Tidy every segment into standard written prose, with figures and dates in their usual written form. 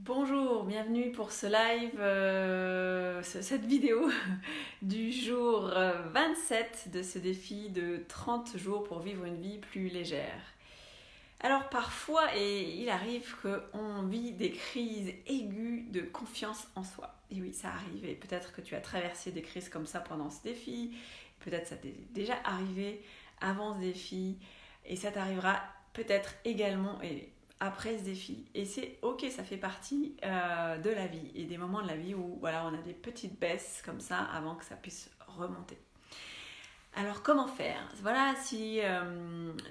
Bonjour, bienvenue pour ce live, cette vidéo du jour 27 de ce défi de 30 jours pour vivre une vie plus légère. Alors parfois, il arrive qu'on vit des crises aiguës de confiance en soi. Et oui, ça arrive. Et peut-être que tu as traversé des crises comme ça pendant ce défi. Peut-être ça t'est déjà arrivé avant ce défi. Et ça t'arrivera peut-être également après ce défi. Et c'est ok, ça fait partie de la vie. Et des moments de la vie où voilà, on a des petites baisses comme ça avant que ça puisse remonter. Alors comment faire? Voilà, si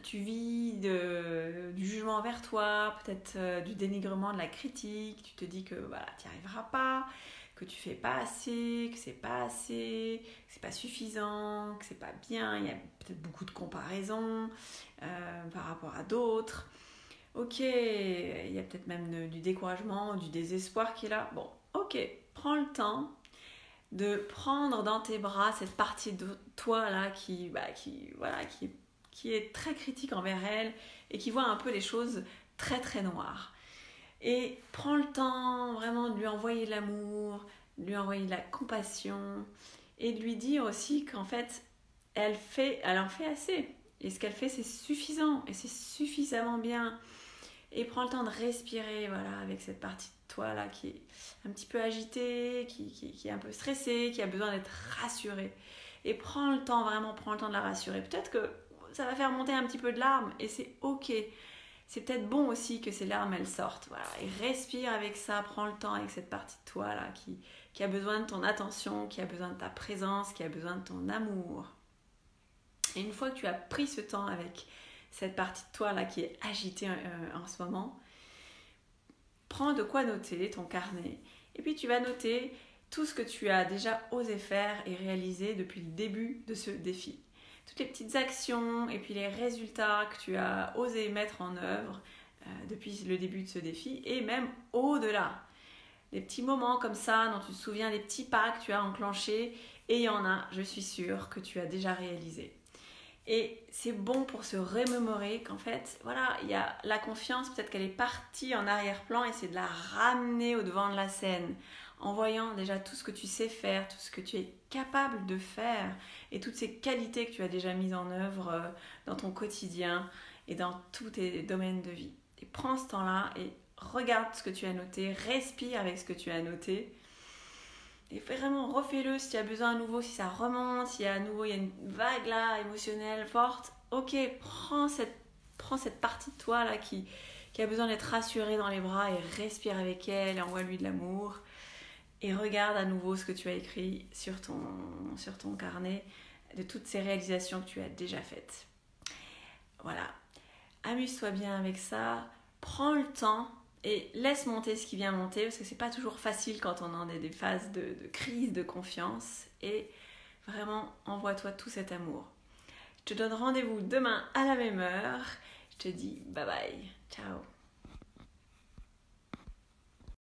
tu vis du jugement envers toi, peut-être du dénigrement, de la critique, tu te dis que voilà, tu n'y arriveras pas, que tu fais pas assez, que c'est pas suffisant, que c'est pas bien, il y a peut-être beaucoup de comparaisons par rapport à d'autres. Ok, il y a peut-être même du découragement, du désespoir qui est là. Bon, ok, prends le temps de prendre dans tes bras cette partie de toi là qui est très critique envers elle et qui voit un peu les choses très très noires. Et prends le temps vraiment de lui envoyer de l'amour, de lui envoyer de la compassion et de lui dire aussi qu'en fait elle en fait assez. Et ce qu'elle fait c'est suffisant et c'est suffisamment bien. Et prends le temps de respirer voilà, avec cette partie de toi là qui est un petit peu agitée, qui est un peu stressée, qui a besoin d'être rassurée. Et prends le temps, vraiment prends le temps de la rassurer. Peut-être que ça va faire monter un petit peu de larmes et c'est ok. C'est peut-être bon aussi que ces larmes elles sortent. Voilà. Et respire avec ça, prends le temps avec cette partie de toi là qui a besoin de ton attention, qui a besoin de ta présence, qui a besoin de ton amour. Et une fois que tu as pris ce temps avec cette partie de toi là qui est agitée en ce moment, prends de quoi noter ton carnet et puis tu vas noter tout ce que tu as déjà osé faire et réaliser depuis le début de ce défi. Toutes les petites actions et puis les résultats que tu as osé mettre en œuvre depuis le début de ce défi et même au-delà. Des petits moments comme ça dont tu te souviens, des petits pas que tu as enclenchés et il y en a, je suis sûre, que tu as déjà réalisé. Et c'est bon pour se remémorer qu'en fait, voilà, il y a la confiance, peut-être qu'elle est partie en arrière-plan et c'est de la ramener au devant de la scène en voyant déjà tout ce que tu sais faire, tout ce que tu es capable de faire et toutes ces qualités que tu as déjà mises en œuvre dans ton quotidien et dans tous tes domaines de vie. Et prends ce temps-là et regarde ce que tu as noté, respire avec ce que tu as noté. Et vraiment, refais-le si tu as besoin à nouveau, si ça remonte, si à nouveau il y a une vague là émotionnelle forte. Ok, prends cette partie de toi là qui a besoin d'être rassurée dans les bras et respire avec elle et envoie-lui de l'amour. Et regarde à nouveau ce que tu as écrit sur ton carnet de toutes ces réalisations que tu as déjà faites. Voilà, amuse-toi bien avec ça, prends le temps. Et laisse monter ce qui vient monter parce que c'est pas toujours facile quand on est dans des phases de crise de confiance et vraiment envoie-toi tout cet amour. Je te donne rendez-vous demain à la même heure. Je te dis bye bye, ciao.